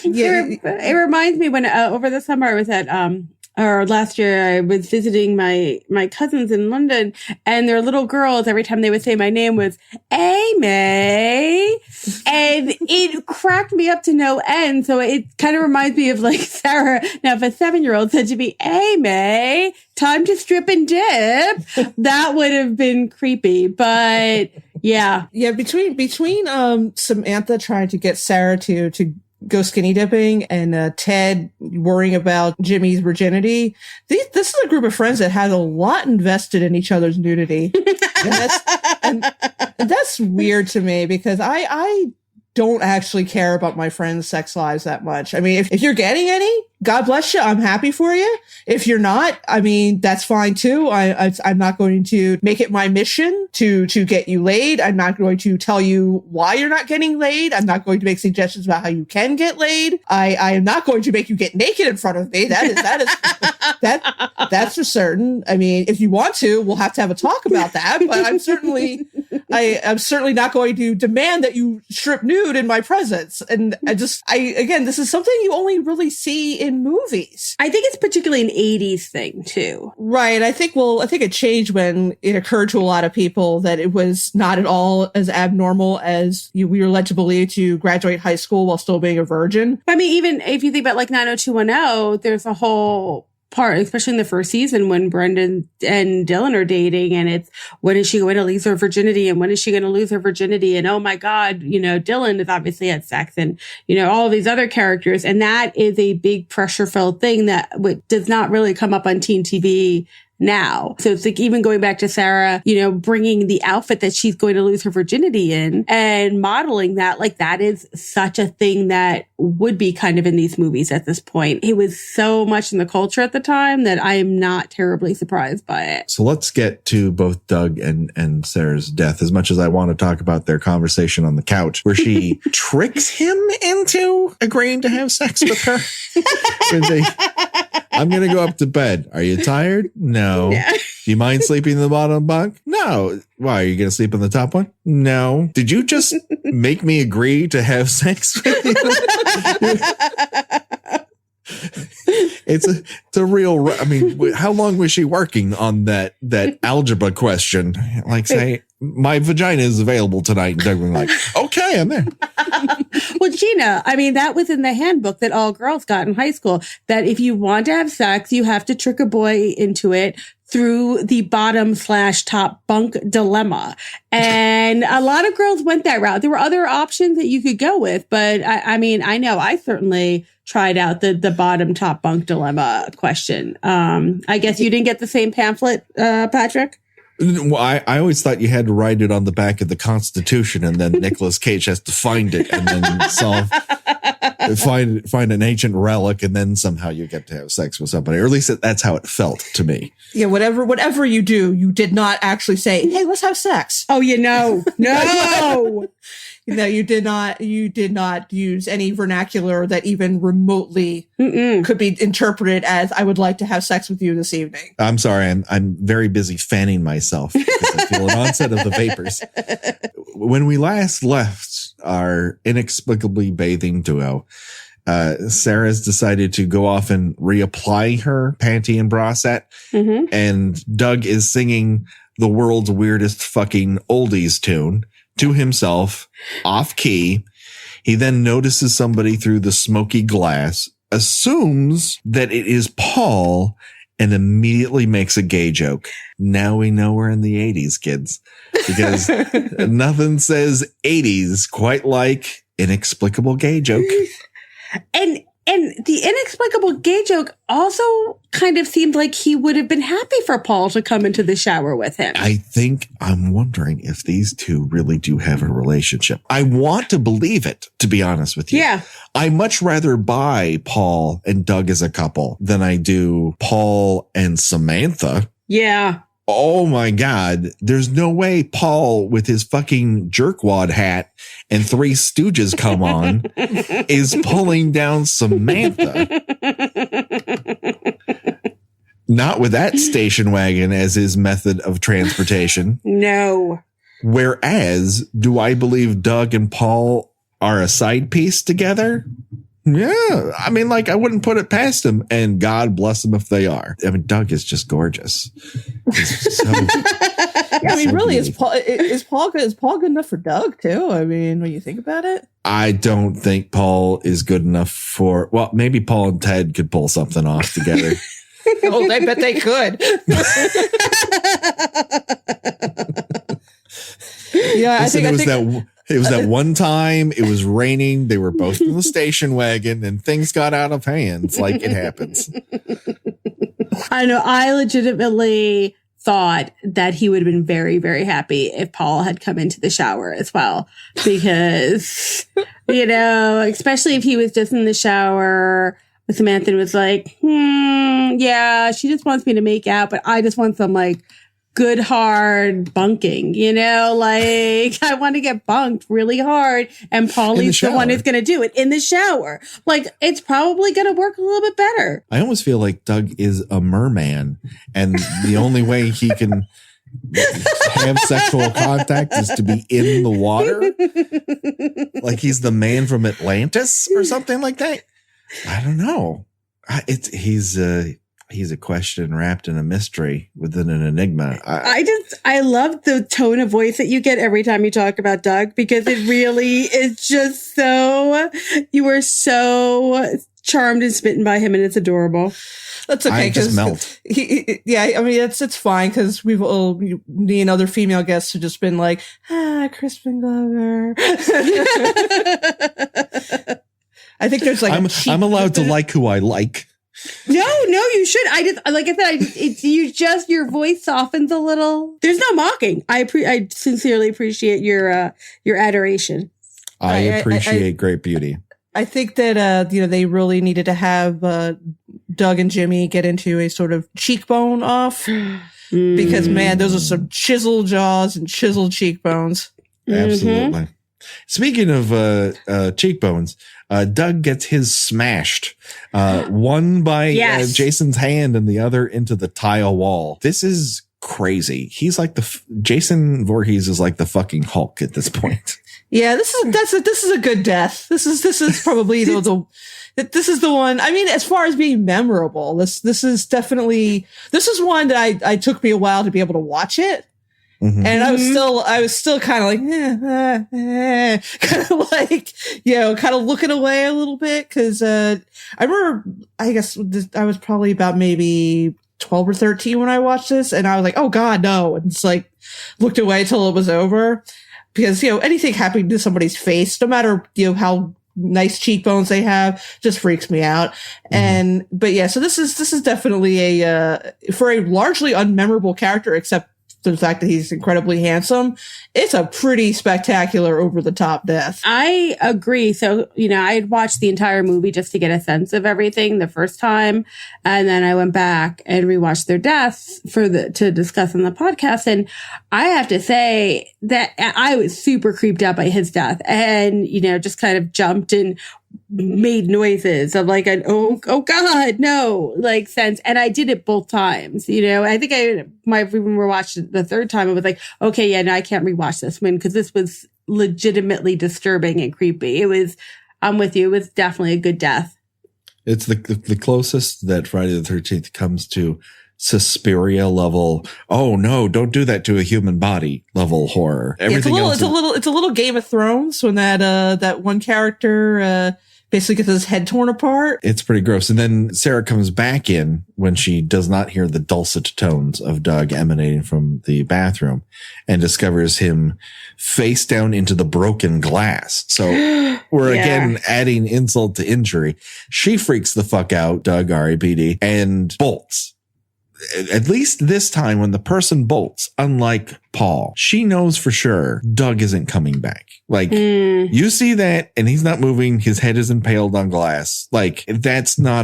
It reminds me when over the summer I was at or last year I was visiting my cousins in London, and their little girls, every time they would say my name, was Amy, and it cracked me up to no end. So it kind of reminds me of like Sara. Now, if a 7-year-old said to me, Amy, time to strip and dip, that would have been creepy. But yeah. Between Samantha trying to get Sara to go skinny dipping and Ted worrying about Jimmy's virginity, this is a group of friends that has a lot invested in each other's nudity. and that's weird to me, because I don't actually care about my friends' sex lives that much. I mean, if you're getting any, God bless you. I'm happy for you. If you're not, I mean, that's fine too. I'm not going to make it my mission to get you laid. I'm not going to tell you why you're not getting laid. I'm not going to make suggestions about how you can get laid. I am not going to make you get naked in front of me. That's for certain. I mean, if you want to, we'll have a talk about that, but I'm certainly not going to demand that you strip nude in my presence. And again, this is something you only really see in movies. I think it's particularly an 80s thing too. Right. I think it changed when it occurred to a lot of people that it was not at all as abnormal as we were led to believe to graduate high school while still being a virgin. I mean, even if you think about like 90210, there's a whole part, especially in the first season when Brendan and Dylan are dating, and it's when is she going to lose her virginity and when is she going to lose her virginity? And oh my God, Dylan has obviously had sex and, all of these other characters. And that is a big pressure filled thing that does not really come up on teen TV now. So it's like even going back to Sara, bringing the outfit that she's going to lose her virginity in and modeling that, like that is such a thing that would be kind of in these movies at this point. It was so much in the culture at the time that I am not terribly surprised by it. So let's get to both Doug and Sarah's death, as much as I want to talk about their conversation on the couch where she tricks him into agreeing to have sex with her. I'm going to go up to bed. Are you tired? No. Yeah. Do you mind sleeping in the bottom bunk? No. Why? Are you going to sleep in the top one? No. Did you just make me agree to have sex with you? It's a real, I mean, how long was she working on that algebra question? Like, say, my vagina is available tonight. And Doug was like, okay, I'm there. Well, Gina, I mean, that was in the handbook that all girls got in high school, that if you want to have sex, you have to trick a boy into it through the bottom/top bunk dilemma. And a lot of girls went that route. There were other options that you could go with, but I mean, I know I certainly tried out the bottom top bunk dilemma question. I guess you didn't get the same pamphlet, Patrick? Well, I always thought you had to write it on the back of the Constitution, and then Nicolas Cage has to find it and then find an ancient relic, and then somehow you get to have sex with somebody, or at least that's how it felt to me. Yeah, whatever you do, you did not actually say, "Hey, let's have sex." Oh, no. No, you did not use any vernacular that even remotely could be interpreted as "I would like to have sex with you this evening." I'm sorry, I'm very busy fanning myself because I feel an onset of the vapors. When we last left our inexplicably bathing duo, Sarah's decided to go off and reapply her panty and bra set, and Doug is singing the world's weirdest fucking oldies tune to himself, off key. He then notices somebody through the smoky glass, assumes that it is Paul, and immediately makes a gay joke. Now we know we're in the 80s, kids, because nothing says 80s quite like inexplicable gay joke. And the inexplicable gay joke also kind of seemed like he would have been happy for Paul to come into the shower with him. I'm wondering if these two really do have a relationship. I want to believe it, to be honest with you. Yeah. I much rather buy Paul and Doug as a couple than I do Paul and Samantha. Yeah. Oh my God. There's no way Paul with his fucking jerkwad hat and Three Stooges come on is pulling down Samantha. Not with that station wagon as his method of transportation. No. Whereas, do I believe Doug and Paul are a side piece together? Yeah. I mean, like, I wouldn't put it past him, and God bless them if they are. I mean, Doug is just gorgeous. I mean, really, is Paul good enough for Doug too? I mean, when you think about it, I don't think Paul is good enough for, well, maybe Paul and Ted could pull something off together. Oh, I bet they could. Yeah, Listen, it was that one time it was raining. They were both in the station wagon and things got out of hand. Like it happens. I know. I legitimately thought that he would have been very, very happy if Paul had come into the shower as well, because, especially if he was just in the shower with Samantha and was like, yeah, she just wants me to make out, but I just want some like good hard bunking, like I want to get bunked really hard, and Paulie's the one who's going to do it in the shower. Like it's probably going to work a little bit better. I almost feel like Doug is a merman, and the only way he can have sexual contact is to be in the water. Like he's the man from Atlantis or something like that. I don't know. He's a question wrapped in a mystery within an enigma. I love the tone of voice that you get every time you talk about Doug, because it really is just you are so charmed and smitten by him, and it's adorable. That's okay. I just melt. It's fine because me and other female guests have just been like, Crispin Glover. I think there's like I'm allowed to like who I like. No, you should. Your voice softens a little. There's no mocking. I sincerely appreciate your adoration. I appreciate great beauty. I think that they really needed to have Doug and Jimmy get into a sort of cheekbone off because man, those are some chiseled jaws and chiseled cheekbones. Absolutely. Speaking of cheekbones, Doug gets his smashed, one by Jason's hand and the other into the tile wall. This is crazy. He's like Jason Voorhees is like the fucking Hulk at this point. Yeah, this is a good death. This is probably this is the one. I mean, as far as being memorable, this is one that I took me a while to be able to watch it. Mm-hmm. And I was still kind of like, kind of like, kind of looking away a little bit. Cause, I remember, I guess I was probably about maybe 12 or 13 when I watched this. And I was like, oh God, no. And it's like, looked away till it was over because, anything happening to somebody's face, no matter, how nice cheekbones they have, just freaks me out. Mm-hmm. So this is definitely for a largely unmemorable character, except the fact that he's incredibly handsome, it's a pretty spectacular, over-the-top death. I agree. So, I had watched the entire movie just to get a sense of everything the first time. And then I went back and rewatched their deaths to discuss on the podcast. And I have to say that I was super creeped out by his death and, just kind of jumped and made noises of like oh God, no, like sense. And I did it both times, I think when we watched it the third time, I was like, okay, yeah, no, I can't rewatch this one because this was legitimately disturbing and creepy. I'm with you. It was definitely a good death. It's the closest that Friday the 13th comes to Suspiria level. Oh no, don't do that to a human body level horror. Everything it's a little Game of Thrones when that one character basically gets his head torn apart. It's pretty gross. And then Sara comes back in when she does not hear the dulcet tones of Doug emanating from the bathroom and discovers him face down into the broken glass. So we're again adding insult to injury. She freaks the fuck out, Doug, R.I.P.D., and bolts. At least this time when the person bolts, unlike Paul, she knows for sure Doug isn't coming back. Like, you see that and he's not moving. His head is impaled on glass. Like, that's not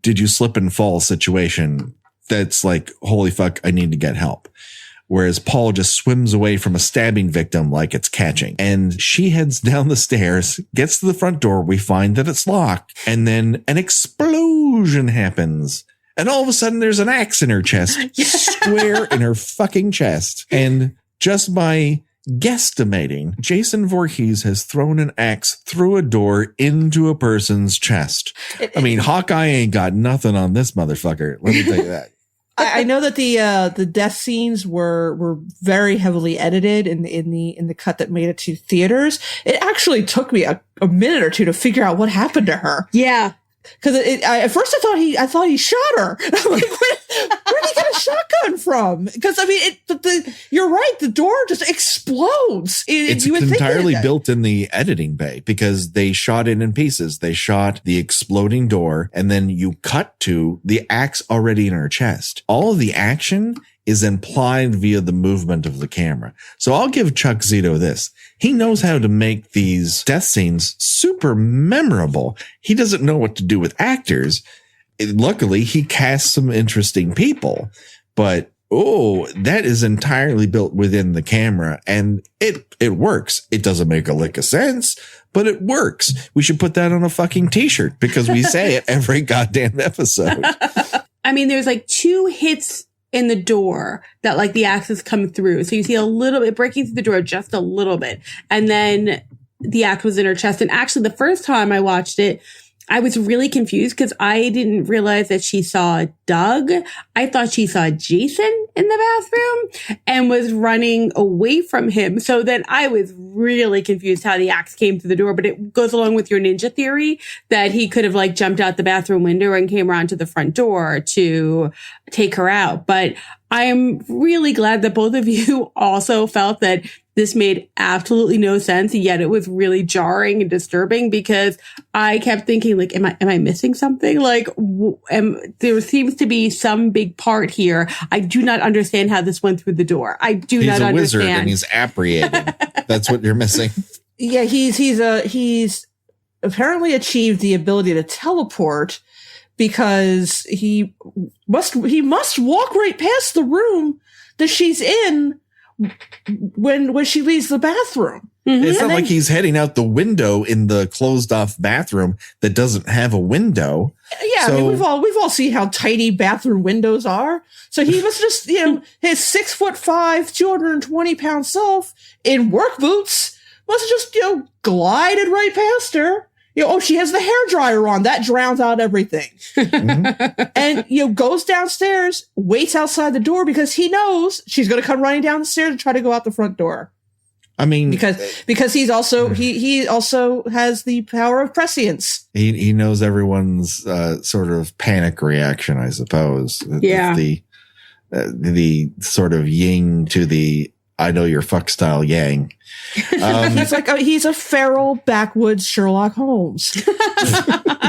did you slip and fall situation. That's like, holy fuck, I need to get help. Whereas Paul just swims away from a stabbing victim like it's catching. And she heads down the stairs, gets to the front door. We find that it's locked. And then an explosion happens. And all of a sudden there's an axe in her chest, square in her fucking chest. And just by guesstimating, Jason Voorhees has thrown an axe through a door into a person's chest. I mean, Hawkeye ain't got nothing on this motherfucker. Let me tell you that. I know that the death scenes were very heavily edited in the cut that made it to theaters. It actually took me a minute or two to figure out what happened to her. Yeah. Because at first I thought he shot her. I'm like, where did he get a shotgun from? Because I mean, you're right. The door just explodes. It's entirely built in the editing bay because they shot it in pieces. They shot the exploding door, and then you cut to the axe already in her chest. All of the action is implied via the movement of the camera. So I'll give Chuck Zito this. He knows how to make these death scenes super memorable. He doesn't know what to do with actors. Luckily, he casts some interesting people, but that is entirely built within the camera, and it works. It doesn't make a lick of sense, but it works. We should put that on a fucking t-shirt because we say it every goddamn episode. I mean, there's like 2 hits in the door that like the axe is coming through. So you see a little bit breaking through the door, just a little bit. And then the axe was in her chest. And actually the first time I watched it, I was really confused because I didn't realize that she saw Doug. I thought she saw Jason in the bathroom and was running away from him. So then I was really confused how the axe came through the door. But it goes along with your ninja theory that he could have like jumped out the bathroom window and came around to the front door to take her out. But I'm really glad that both of you also felt that this made absolutely no sense, yet it was really jarring and disturbing because I kept thinking, like, am I missing something? Like, there seems to be some big part here. I do not understand how this went through the door. I do not understand. He's a wizard and he's apprehending. That's what you're missing. Yeah, he's apparently achieved the ability to teleport because he must walk right past the room that she's in when she leaves the bathroom. Mm-hmm. It's not like he's heading out the window in the closed off bathroom that doesn't have a window. Yeah, so, I mean, we've all seen how tiny bathroom windows are. So he must just, his 6'5", 220-pound self in work boots must have just, glided right past her. She has the hairdryer on. That drowns out everything. Mm-hmm. And, goes downstairs, waits outside the door because he knows she's going to come running down the stairs and try to go out the front door. I mean, because he's also, he also has the power of prescience. He knows everyone's, sort of panic reaction, I suppose. Yeah. The sort of yin to the, I know your fuck style yang. He's a feral backwoods Sherlock Holmes.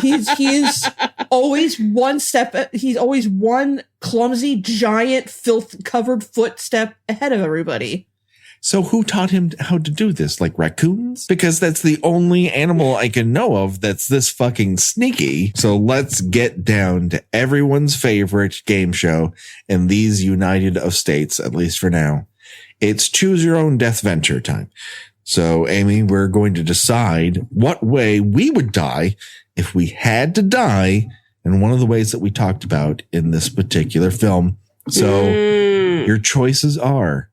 He's always one step. He's always one clumsy, giant, filth covered footstep ahead of everybody. So who taught him how to do this? Like raccoons? Because that's the only animal I can know of that's this fucking sneaky. So let's get down to everyone's favorite game show in these United of States, at least for now. It's Choose Your Own Deathventure time. So, Amy, we're going to decide what way we would die if we had to die in one of the ways that we talked about in this particular film. So your choices are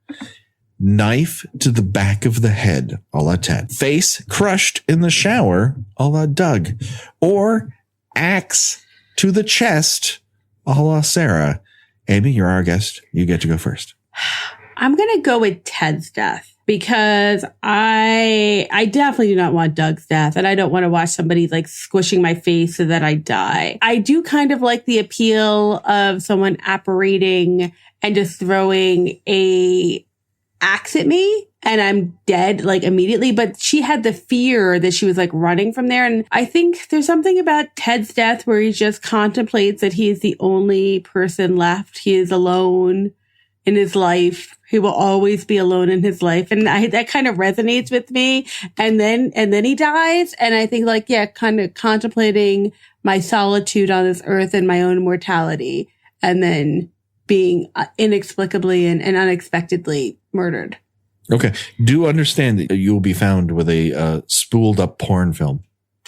knife to the back of the head, a la Ted, face crushed in the shower, a la Doug, or axe to the chest, a la Sara. Amy, you're our guest. You get to go first. I'm going to go with Ted's death because I definitely do not want Doug's death, and I don't want to watch somebody like squishing my face so that I die. I do kind of like the appeal of someone apparating and just throwing a axe at me and I'm dead like immediately. But she had the fear that she was like running from there. And I think there's something about Ted's death where he just contemplates that he is the only person left. He is alone in his life. He will always be alone in his life. And that kind of resonates with me. And then he dies. And I think like, yeah, kind of contemplating my solitude on this earth and my own mortality. And then being inexplicably and unexpectedly murdered. Okay. Do understand that you will be found with a spooled up porn film.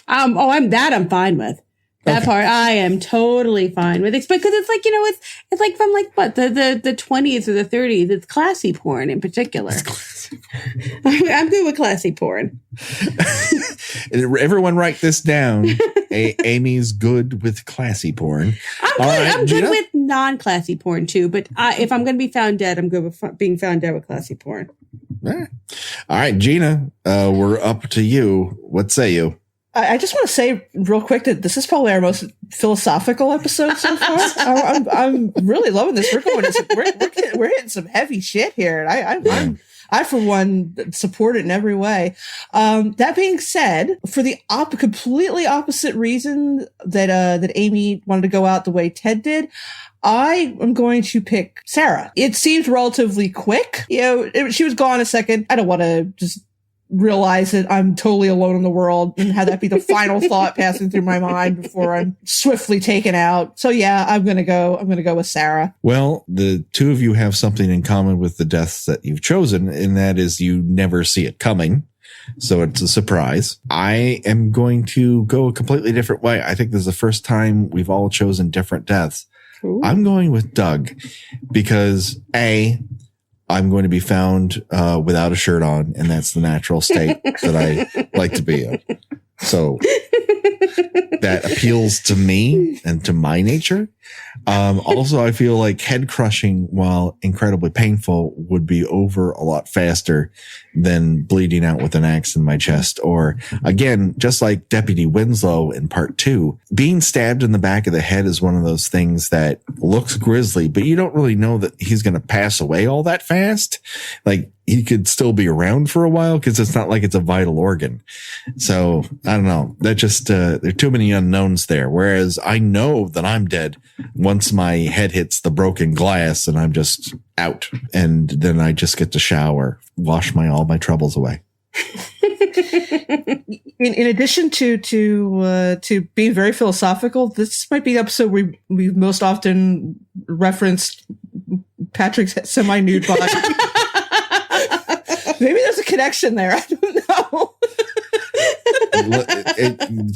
I'm fine with. That part I am totally fine with. Because it's like, it's like from like what, the 20s or the 30s. It's classy porn in particular. I'm good with classy porn. Everyone write this down. Amy's good with classy porn. I'm good with non-classy porn too. But if I'm going to be found dead, I'm good with being found dead with classy porn. All right, Gina, we're up to you. What say you? I just want to say real quick that this is probably our most philosophical episode so far. I'm really loving this. We're hitting some heavy shit here, and I for one support it in every way. That being said, for the completely opposite reason that Amy wanted to go out the way Ted did, I am going to pick Sara. It seemed relatively quick. She was gone a second. I don't want to just realize that I'm totally alone in the world and have that be the final thought passing through my mind before I'm swiftly taken out. So yeah, I'm going to go with Sara. Well, the two of you have something in common with the deaths that you've chosen, and that is you never see it coming. So it's a surprise. I am going to go a completely different way. I think this is the first time we've all chosen different deaths. Ooh. I'm going with Doug because I'm going to be found without a shirt on, and that's the natural state that I like to be in. So that appeals to me and to my nature. Also, I feel like head crushing, while incredibly painful, would be over a lot faster than bleeding out with an axe in my chest. Or again, just like Deputy Winslow in part 2, being stabbed in the back of the head is one of those things that looks grisly, but you don't really know that he's going to pass away all that fast. Like, he could still be around for a while because it's not like it's a vital organ. So I don't know. That just, there are too many unknowns there. Whereas I know that I'm dead once my head hits the broken glass and I'm just out. And then I just get to shower, wash all my troubles away. In addition to being very philosophical, this might be the episode we've most often referenced Patrick's semi-nude body. Maybe there's a connection there. I don't know.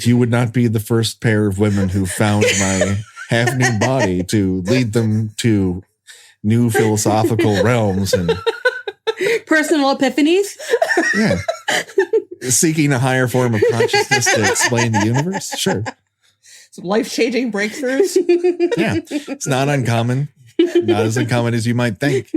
You would not be the first pair of women who found my half-nude body to lead them to new philosophical realms and personal epiphanies. Yeah. Seeking a higher form of consciousness to explain the universe. Sure. Some life-changing breakthroughs. Yeah. It's not uncommon. Not as uncommon as you might think.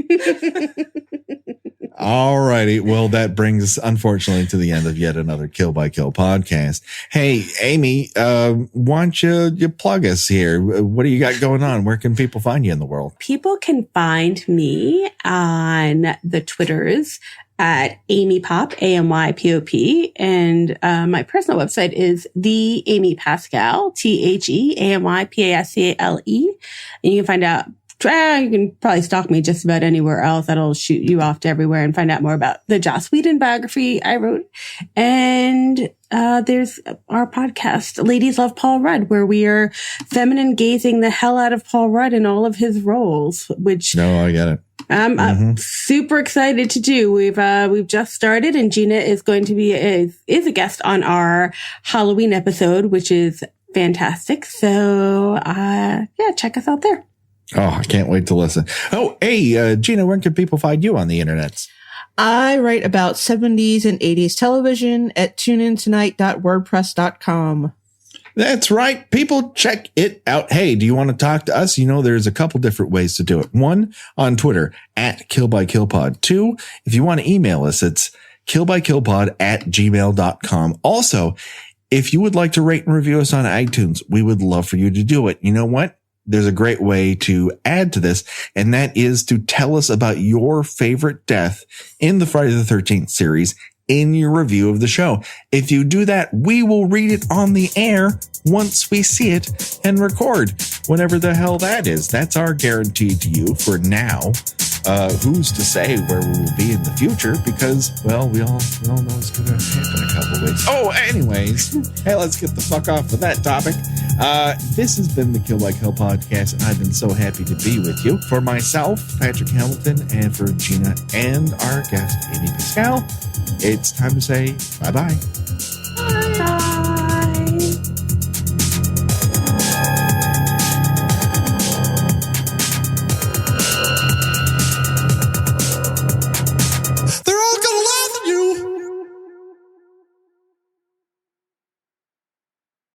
All righty. Well, that brings us, unfortunately, to the end of yet another Kill by Kill podcast. Hey, Amy, why don't you plug us here? What do you got going on? Where can people find you in the world? People can find me on the Twitters at Amy Pop, AMYPOP. And my personal website is the Amy Pascale, TheAmyPascale. And you can find out, you can probably stalk me just about anywhere else. That'll shoot you off to everywhere and find out more about the Joss Whedon biography I wrote. And there's our podcast, Ladies Love Paul Rudd, where we are feminine gazing the hell out of Paul Rudd in all of his roles, which... No, I get it. I'm super excited to do. We've just started, and Gina is going to be is a guest on our Halloween episode, which is fantastic. So check us out there. Oh, I can't wait to listen. Oh, hey, Gina, where can people find you on the internet? I write about 70s and 80s television at tuneintonight.wordpress.com. That's right. People, check it out. Hey, do you want to talk to us? You know, there's a couple different ways to do it. One, on Twitter at KillByKillPod. Two, if you want to email us, it's killbykillpod@gmail.com. Also, if you would like to rate and review us on iTunes, we would love for you to do it. You know what? There's a great way to add to this, and that is to tell us about your favorite death in the Friday the 13th series in your review of the show. If you do that, we will read it on the air once we see it and record whenever the hell that is. That's our guarantee to you for now. Who's to say where we will be in the future? Because, well, we all know it's going to happen a couple of weeks. Oh, anyways, hey, let's get the fuck off of that topic. This has been the Kill by Kill podcast, and I've been so happy to be with you. For myself, Patrick Hamilton, and for Gina and our guest, Amy Pascale, it's time to say bye-bye.